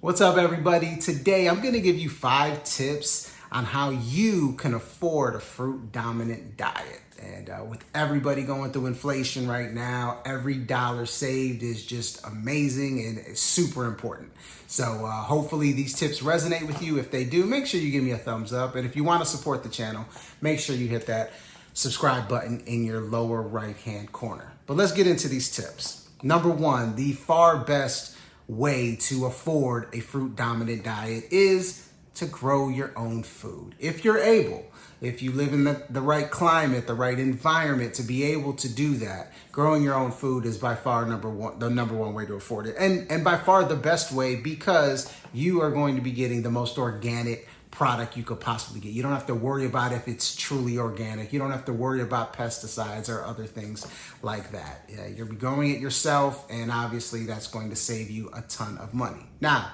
What's up, everybody? Today I'm going to give you 5 tips on how you can afford a fruit-dominant diet. And with everybody going through inflation right now, every dollar saved is just amazing and it's super important. So hopefully these tips resonate with you. If they do, make sure you give me a thumbs up. And if you want to support the channel, make sure you hit that subscribe button in your lower right-hand corner. But let's get into these tips. Number 1, the far best way to afford a fruit-dominant diet is to grow your own food. If you're able, if you live in the right climate, the right environment to be able to do that, growing your own food is by far the number one way to afford it. And by far the best way, because you are going to be getting the most organic product you could possibly get. You don't have to worry about if it's truly organic. You don't have to worry about pesticides or other things like that. You're growing it yourself, and obviously that's going to save you a ton of money. Now,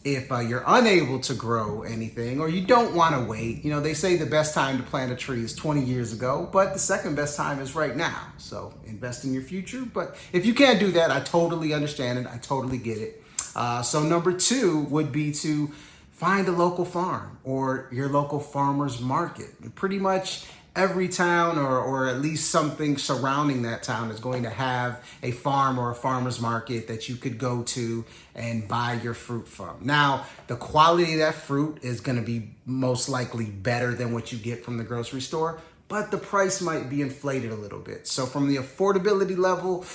if you're unable to grow anything or you don't want to wait, they say the best time to plant a tree is 20 years ago, but the second best time is right now. So invest in your future. But if you can't do that, I totally understand it. I totally get it. So number 2 would be to find a local farm or your local farmer's market. Pretty much every town or at least something surrounding that town is going to have a farm or a farmer's market that you could go to and buy your fruit from. Now, the quality of that fruit is going to be most likely better than what you get from the grocery store, but the price might be inflated a little bit. So from the affordability level,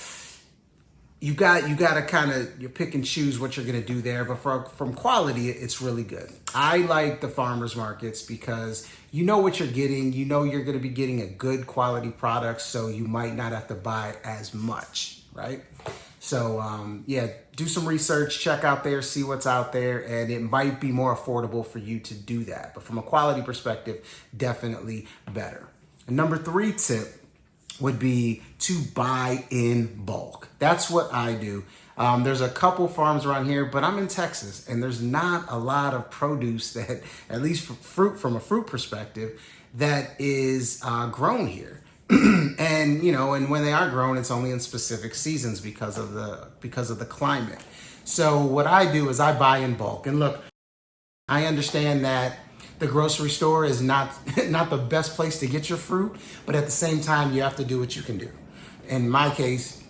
you got to kind of, you pick and choose what you're going to do there. But from quality, it's really good. I like the farmers markets because you know what you're getting. You know you're going to be getting a good quality product, so you might not have to buy as much, right? So yeah, do some research, check out there, see what's out there, and it might be more affordable for you to do that. But from a quality perspective, definitely better. And number 3 tip would be to buy in bulk. That's what I do. There's a couple farms around here, but I'm in Texas and there's not a lot of produce that, at least from a fruit perspective, that is grown here. and when they are grown, it's only in specific seasons because of the climate. So what I do is I buy in bulk. And look, I understand that the grocery store is not the best place to get your fruit, but at the same time, you have to do what you can do. In my case,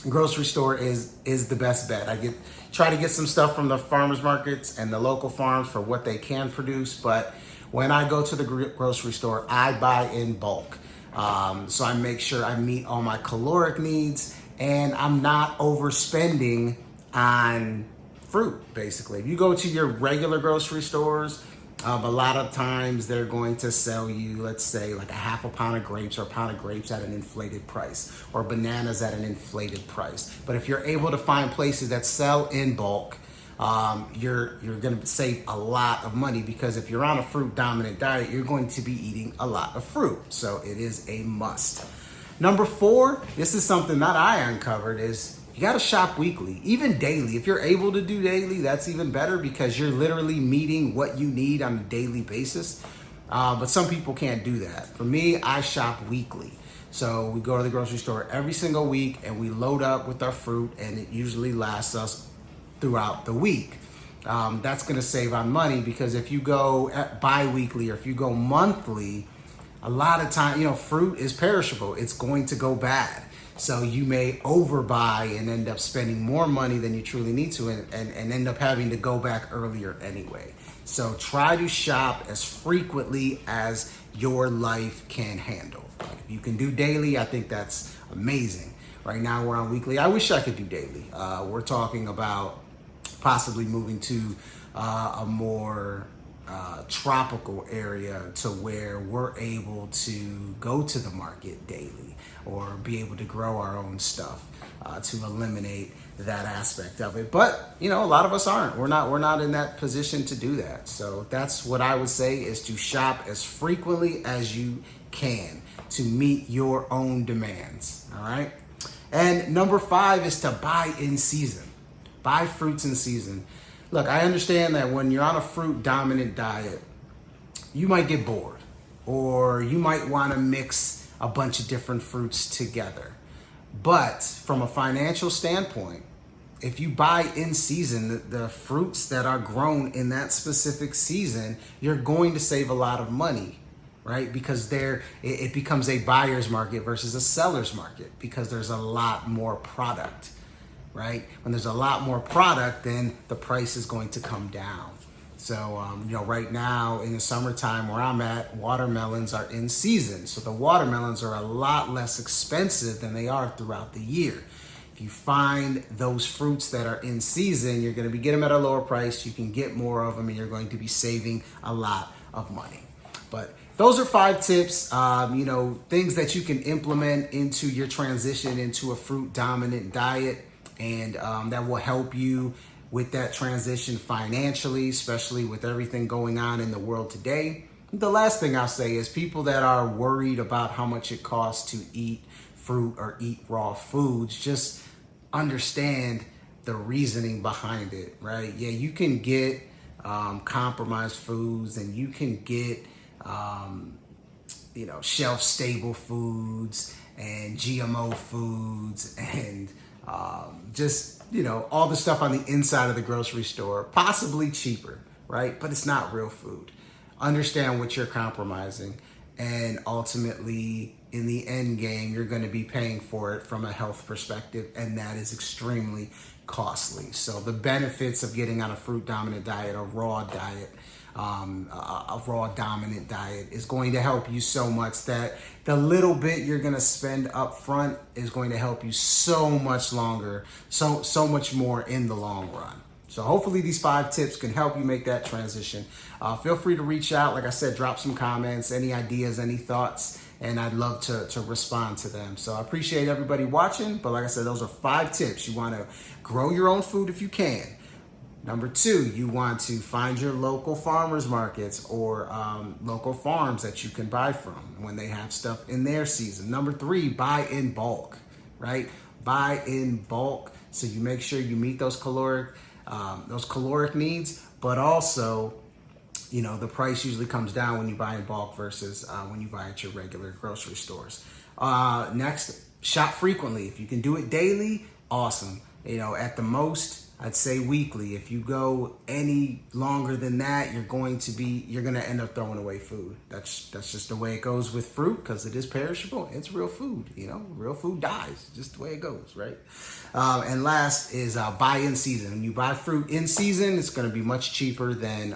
grocery store is the best bet. I try to get some stuff from the farmers markets and the local farms for what they can produce, but when I go to the grocery store, I buy in bulk. So I make sure I meet all my caloric needs and I'm not overspending on fruit, basically. If you go to your regular grocery stores, a lot of times they're going to sell you, let's say, like a half a pound of grapes or a pound of grapes at an inflated price, or bananas at an inflated price. But if you're able to find places that sell in bulk, you're going to save a lot of money, because if you're on a fruit dominant diet, you're going to be eating a lot of fruit. So it is a must. Number 4, this is something that I uncovered, is you got to shop weekly, even daily. If you're able to do daily, that's even better, because you're literally meeting what you need on a daily basis. But some people can't do that. For me, I shop weekly. So we go to the grocery store every single week and we load up with our fruit, and it usually lasts us throughout the week. That's going to save on money, because if you go bi-weekly or if you go monthly, a lot of time, fruit is perishable. It's going to go bad. So you may overbuy and end up spending more money than you truly need to, and end up having to go back earlier anyway. So try to shop as frequently as your life can handle. If you can do daily, I think that's amazing. Right now we're on weekly. I wish I could do daily. We're talking about possibly moving to a more tropical area to where we're able to go to the market daily or be able to grow our own stuff to eliminate that aspect of it. But a lot of us aren't. We're not in that position to do that. So that's what I would say, is to shop as frequently as you can to meet your own demands. All right. And number 5 is to buy in season. Buy fruits in season. Look, I understand that when you're on a fruit dominant diet, you might get bored, or you might want to mix a bunch of different fruits together. But from a financial standpoint, if you buy in season, the fruits that are grown in that specific season, you're going to save a lot of money, right? Because it becomes a buyer's market versus a seller's market because there's a lot more product, right? When there's a lot more product, then the price is going to come down. So, right now in the summertime where I'm at, watermelons are in season. So the watermelons are a lot less expensive than they are throughout the year. If you find those fruits that are in season, you're going to be getting them at a lower price. You can get more of them and you're going to be saving a lot of money. But those are 5 tips, things that you can implement into your transition into a fruit dominant diet. And that will help you with that transition financially, especially with everything going on in the world today. The last thing I'll say is people that are worried about how much it costs to eat fruit or eat raw foods, just understand the reasoning behind it, right? Yeah, you can get compromised foods and you can get, shelf-stable foods and GMO foods and all the stuff on the inside of the grocery store, possibly cheaper, right? But it's not real food. Understand what you're compromising, and ultimately, in the end game, you're going to be paying for it from a health perspective, and that is extremely costly. So the benefits of getting on a fruit dominant diet, a raw dominant diet is going to help you so much that the little bit you're going to spend up front is going to help you so much longer, so much more in the long run. So hopefully these 5 tips can help you make that transition. Feel free to reach out. Like I said, drop some comments, any ideas, any thoughts, and I'd love to respond to them. So I appreciate everybody watching. But like I said, those are 5 tips. You want to grow your own food if you can. Number 2, you want to find your local farmers markets or local farms that you can buy from when they have stuff in their season. Number 3, buy in bulk, right? Buy in bulk so you make sure you meet those caloric needs, but also, the price usually comes down when you buy in bulk versus when you buy at your regular grocery stores. Next, shop frequently. If you can do it daily, awesome. At the most, I'd say weekly. If you go any longer than that, you're going to end up throwing away food. That's just the way it goes with fruit because it is perishable. It's real food. Real food dies. Just the way it goes, right? And last is buy in season. When you buy fruit in season, it's going to be much cheaper than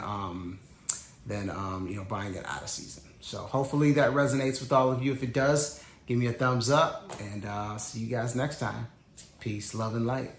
buying it out of season. So hopefully that resonates with all of you. If it does, give me a thumbs up, and see you guys next time. Peace, love, and light.